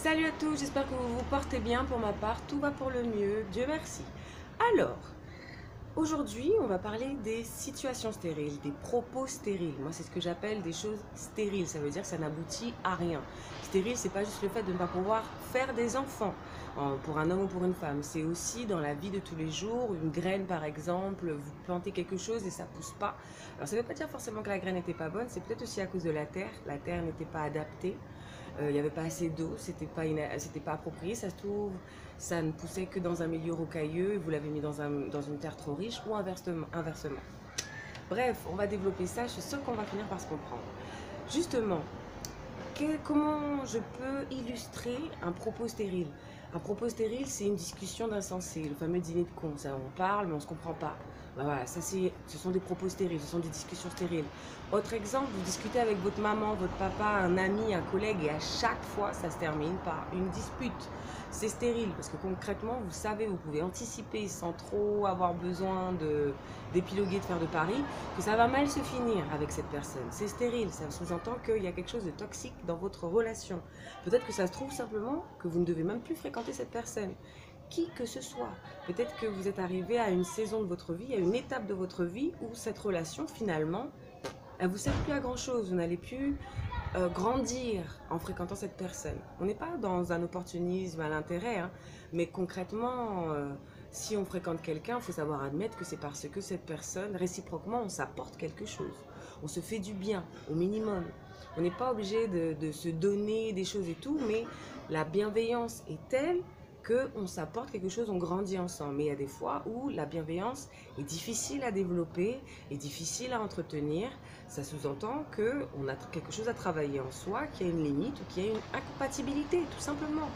Salut à tous, j'espère que vous vous portez bien. Pour ma part, tout va pour le mieux, Dieu merci. Alors, aujourd'hui, on va parler des situations stériles, des propos stériles. Moi, c'est ce que j'appelle des choses stériles. Ça veut dire que ça n'aboutit à rien. Stérile, c'est pas juste le fait de ne pas pouvoir faire des enfants pour un homme ou pour une femme. C'est aussi dans la vie de tous les jours, une graine par exemple, vous plantez quelque chose et ça pousse pas. Alors, ça ne veut pas dire forcément que la graine n'était pas bonne, c'est peut-être aussi à cause de la terre. La terre n'était pas adaptée. Il n'y avait pas assez d'eau, c'était pas approprié, ça se trouve, ça ne poussait que dans un milieu rocailleux, et vous l'avez mis dans une terre trop riche, ou inversement. Bref, on va développer ça, je suis sûre qu'on va finir par se comprendre. Justement, comment je peux illustrer un propos stérile? Un propos stérile, c'est une discussion d'insensé, le fameux dîner de cons. Ça, on parle, mais on ne se comprend pas. Ben voilà, ce sont des propos stériles, ce sont des discussions stériles. Autre exemple, vous discutez avec votre maman, votre papa, un ami, un collègue, et à chaque fois, ça se termine par une dispute. C'est stérile, parce que concrètement, vous savez, vous pouvez anticiper sans trop avoir besoin d'épiloguer, de faire de paris, que ça va mal se finir avec cette personne. C'est stérile, ça sous-entend qu'il y a quelque chose de toxique dans votre relation. Peut-être que ça se trouve simplement que vous ne devez même plus fréquenter cette personne. Qui que ce soit. Peut-être que vous êtes arrivé à une saison de votre vie, à une étape de votre vie où cette relation, finalement, elle ne vous sert plus à grand-chose. Vous n'allez plus grandir en fréquentant cette personne. On n'est pas dans un opportunisme à l'intérêt, hein, mais concrètement, si on fréquente quelqu'un, il faut savoir admettre que c'est parce que cette personne, réciproquement, on s'apporte quelque chose. On se fait du bien, au minimum. On n'est pas obligé de se donner des choses et tout, mais la bienveillance est telle qu'on s'apporte quelque chose, on grandit ensemble. Mais il y a des fois où la bienveillance est difficile à développer, est difficile à entretenir. Ça sous-entend qu'on a quelque chose à travailler en soi, qu'il y a une limite ou qu'il y a une incompatibilité, tout simplement.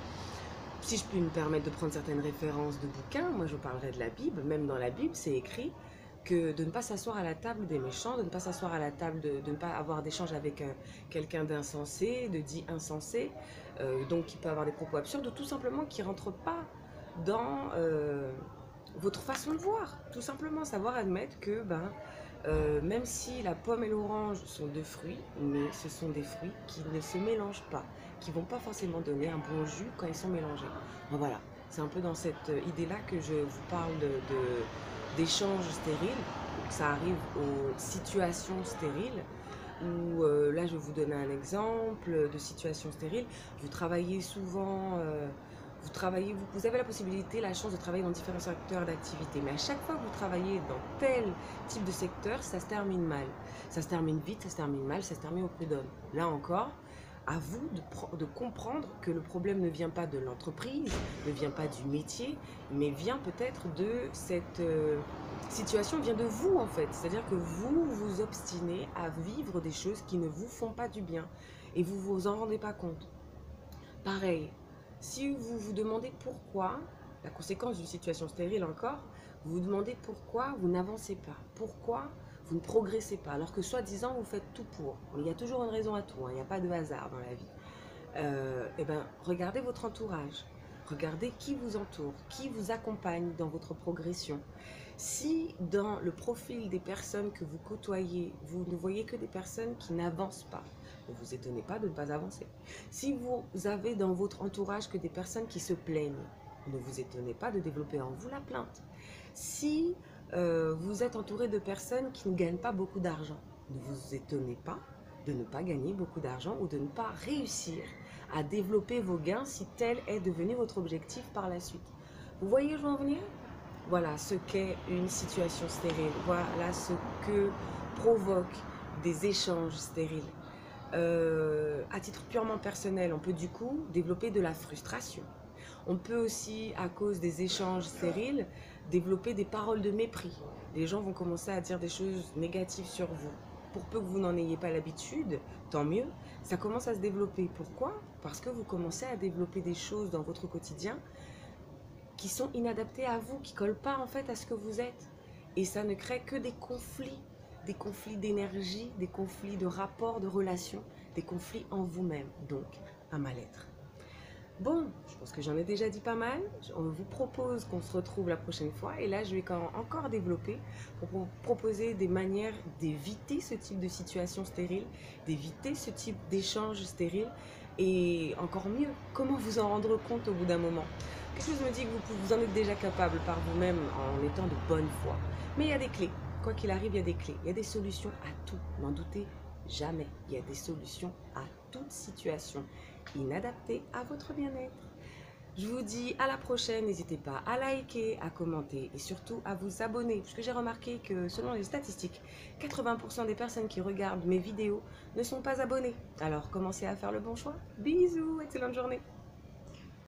Si je puis me permettre de prendre certaines références de bouquins, moi je vous parlerai de la Bible. Même dans la Bible, c'est écrit que de ne pas s'asseoir à la table des méchants, de ne pas s'asseoir à la table, de ne pas avoir d'échange avec quelqu'un d'insensé, de dit insensé, donc qui peut avoir des propos absurdes, ou tout simplement qui ne rentre pas dans votre façon de voir. Tout simplement savoir admettre que même si la pomme et l'orange sont deux fruits, mais ce sont des fruits qui ne se mélangent pas, qui ne vont pas forcément donner un bon jus quand ils sont mélangés. Donc voilà, c'est un peu dans cette idée-là que je vous parle d'échanges stériles, que ça arrive aux situations stériles, où là je vais vous donner un exemple de situation stérile. Vous travaillez souvent, vous avez la possibilité, la chance de travailler dans différents secteurs d'activité, mais à chaque fois que vous travaillez dans tel type de secteur, ça se termine mal. Ça se termine vite, ça se termine mal, ça se termine au prud'homme. Là encore, à vous de comprendre que le problème ne vient pas de l'entreprise, ne vient pas du métier, mais vient peut-être de cette situation, vient de vous en fait. C'est-à-dire que vous vous obstinez à vivre des choses qui ne vous font pas du bien et vous vous en rendez pas compte. Pareil, si vous vous demandez pourquoi, la conséquence d'une situation stérile encore, vous vous demandez pourquoi vous n'avancez pas, pourquoi vous ne progressez pas, alors que soi-disant vous faites tout pour. Il y a toujours une raison à tout, hein, il n'y a pas de hasard dans la vie. Eh ben, regardez votre entourage, regardez qui vous entoure, qui vous accompagne dans votre progression. Si dans le profil des personnes que vous côtoyez, vous ne voyez que des personnes qui n'avancent pas, ne vous étonnez pas de ne pas avancer. Si vous avez dans votre entourage que des personnes qui se plaignent, ne vous étonnez pas de développer en vous la plainte. Si vous êtes entouré de personnes qui ne gagnent pas beaucoup d'argent, ne vous étonnez pas de ne pas gagner beaucoup d'argent ou de ne pas réussir à développer vos gains si tel est devenu votre objectif par la suite. Vous voyez où je veux en venir? Voilà ce qu'est une situation stérile. Voilà ce que provoque des échanges stériles. À titre purement personnel, on peut du coup développer de la frustration. On peut aussi, à cause des échanges stériles, développer des paroles de mépris. Les gens vont commencer à dire des choses négatives sur vous. Pour peu que vous n'en ayez pas l'habitude, tant mieux, ça commence à se développer. Pourquoi? Parce que vous commencez à développer des choses dans votre quotidien qui sont inadaptés à vous, qui ne collent pas en fait à ce que vous êtes. Et ça ne crée que des conflits d'énergie, des conflits de rapports, de relations, des conflits en vous-même, donc un mal-être. Bon, je pense que j'en ai déjà dit pas mal. On vous propose qu'on se retrouve la prochaine fois. Et là, je vais encore développer pour vous proposer des manières d'éviter ce type de situation stérile, d'éviter ce type d'échange stérile Et encore mieux, comment vous en rendre compte au bout d'un moment? Quelque chose me dit que vous en êtes déjà capable par vous-même en étant de bonne foi. Mais il y a des clés. Quoi qu'il arrive, il y a des clés. Il y a des solutions à tout. N'en doutez jamais. Il y a des solutions à toute situation inadaptée à votre bien-être. Je vous dis à la prochaine, n'hésitez pas à liker, à commenter et surtout à vous abonner, puisque j'ai remarqué que selon les statistiques, 80% des personnes qui regardent mes vidéos ne sont pas abonnées. Alors commencez à faire le bon choix. Bisous, excellente journée.